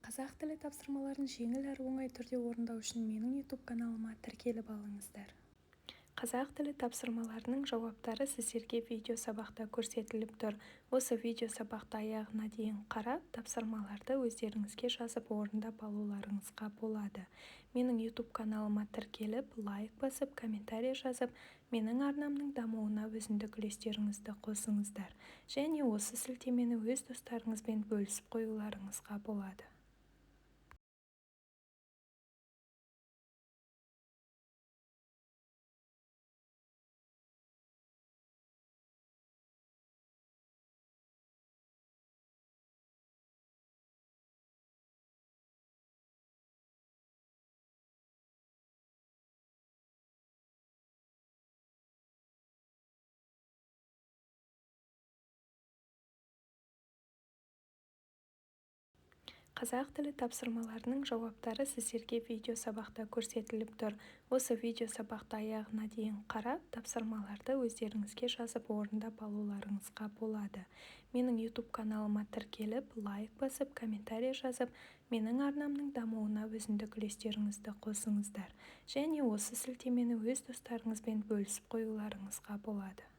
қазақ тілі тапсырмаларын жеңіл әрі оңай түрде орындау үшін менің YouTube каналыма тіркеліп алыңыздар. Қазақ тілі тапсырмаларының жауаптары сіздерге видеосабақта көрсетіліп тұр. Осы видеосабақты аяғына дейін қарап, тапсырмаларды өздеріңізге жазып орындап алуларыңызға болады. Менің YouTube каналыма тіркеліп, лайк басып, комментарий жазып, менің арнамның дамуына өзіндік үлестеріңізді қосыңыздар. Және осы сілтемені өз достарыңызбен бөлісіп қоюларыңызға болады. Қазақ тілі тапсырмаларының жауаптары сіздерге видеосабақта көрсетіліп тұр. Осы видеосабақты аяғына дейін қарап, тапсырмаларды өздеріңізге жазып орындап алуларыңызға болады. Менің YouTube каналыма тіркеліп, лайк басып, комментарий жазып, менің арнамның дамуына өзіндік үлестеріңізді қосыңыздар. Және осы сілтемені өз достарыңызбен бөлісіп қоюларыңызға болады.